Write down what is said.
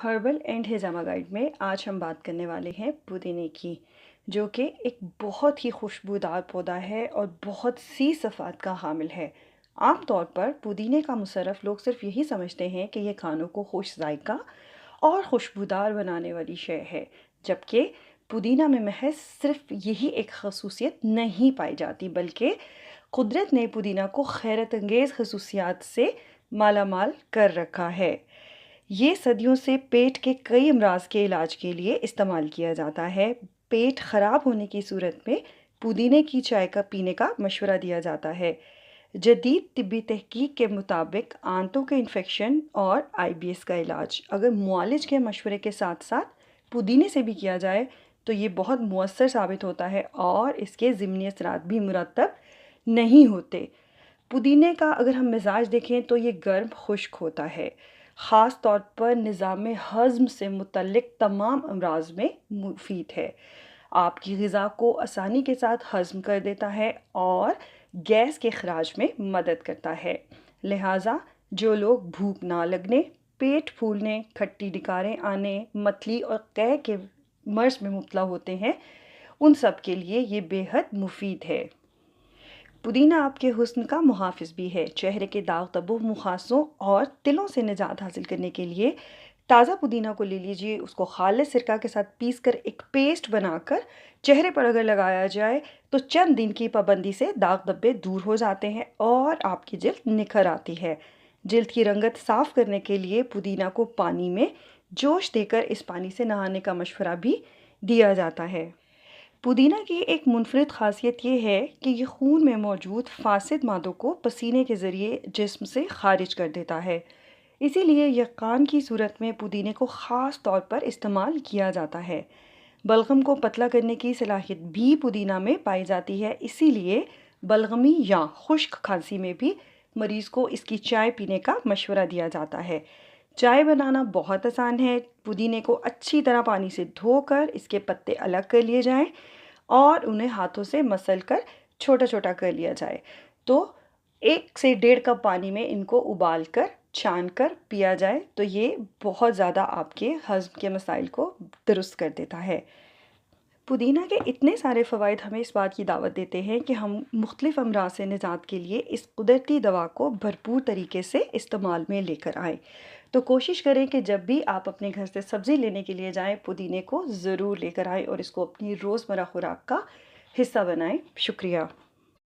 Herbal and ہجامہ guide میں آج ہم بات کرنے والے ہیں پودینے کی، جو کہ ایک بہت ہی خوشبودار پودا ہے اور بہت سی صفات کا حامل ہے۔ عام طور پر پودینے کا مصرف لوگ صرف یہی سمجھتے ہیں کہ یہ کھانوں کو خوش ذائقہ اور خوشبودار بنانے والی شے ہے، جبکہ پودینہ میں محض صرف یہی ایک خصوصیت نہیں پائی جاتی، بلکہ قدرت نے پودینہ کو حیرت انگیز خصوصیات سے مالا مال کر رکھا ہے۔ یہ صدیوں سے پیٹ کے کئی امراض کے علاج کے لیے استعمال کیا جاتا ہے۔ پیٹ خراب ہونے کی صورت میں پودینے کی چائے کا پینے کا مشورہ دیا جاتا ہے۔ جدید طبی تحقیق کے مطابق آنتوں کے انفیکشن اور IBS کا علاج اگر معالج کے مشورے کے ساتھ ساتھ پودینے سے بھی کیا جائے تو یہ بہت مؤثر ثابت ہوتا ہے اور اس کے ضمنی اثرات بھی مرتب نہیں ہوتے۔ پودینے کا اگر ہم مزاج دیکھیں تو یہ گرم خشک ہوتا ہے، خاص طور پر نظام ہضم سے متعلق تمام امراض میں مفید ہے۔ آپ کی غذا کو آسانی کے ساتھ ہضم کر دیتا ہے اور گیس کے اخراج میں مدد کرتا ہے۔ لہٰذا جو لوگ بھوک نہ لگنے، پیٹ پھولنے، کھٹی ڈکاریں آنے، متلی اور قے کے مرض میں مبتلا ہوتے ہیں، ان سب کے لیے یہ بے حد مفید ہے۔ پودینہ آپ کے حسن کا محافظ بھی ہے۔ چہرے کے داغ دھبوں، مخاصوں اور تلوں سے نجات حاصل کرنے کے لیے تازہ پودینہ کو لے لیجیے، اس کو خالص سرکہ کے ساتھ پیس کر ایک پیسٹ بنا کر چہرے پر اگر لگایا جائے تو چند دن کی پابندی سے داغ دھبے دور ہو جاتے ہیں اور آپ کی جلد نکھر آتی ہے۔ جلد کی رنگت صاف کرنے کے لیے پودینہ کو پانی میں جوش دے کر اس پانی سے نہانے کا مشورہ بھی دیا جاتا ہے۔ پودینہ کی ایک منفرد خاصیت یہ ہے کہ یہ خون میں موجود فاسد مادوں کو پسینے کے ذریعے جسم سے خارج کر دیتا ہے۔ اسی لیے یقان کی صورت میں پودینے کو خاص طور پر استعمال کیا جاتا ہے۔ بلغم کو پتلا کرنے کی صلاحیت بھی پودینہ میں پائی جاتی ہے، اسی لیے بلغمی یا خشک کھانسی میں بھی مریض کو اس کی چائے پینے کا مشورہ دیا جاتا ہے۔ چائے بنانا بہت آسان ہے۔ پودینے کو اچھی طرح پانی سے دھو کر اس کے پتے الگ کر لیے جائیں اور انہیں ہاتھوں سے مسل کر چھوٹا چھوٹا کر لیا جائے تو 1 سے 1.5 کپ پانی میں ان کو ابال کر چھان کر پیا جائے تو یہ بہت زیادہ آپ کے ہضم کے مسائل کو درست کر دیتا ہے۔ پودینہ کے اتنے سارے فوائد ہمیں اس بات کی دعوت دیتے ہیں کہ ہم مختلف امراض سے نجات کے لیے اس قدرتی دوا کو بھرپور طریقے سے استعمال میں لے کر آئیں۔ تو کوشش کریں کہ جب بھی آپ اپنے گھر سے سبزی لینے کے لیے جائیں، پودینے کو ضرور لے کر آئیں اور اس کو اپنی روزمرہ خوراک کا حصہ بنائیں۔ شکریہ۔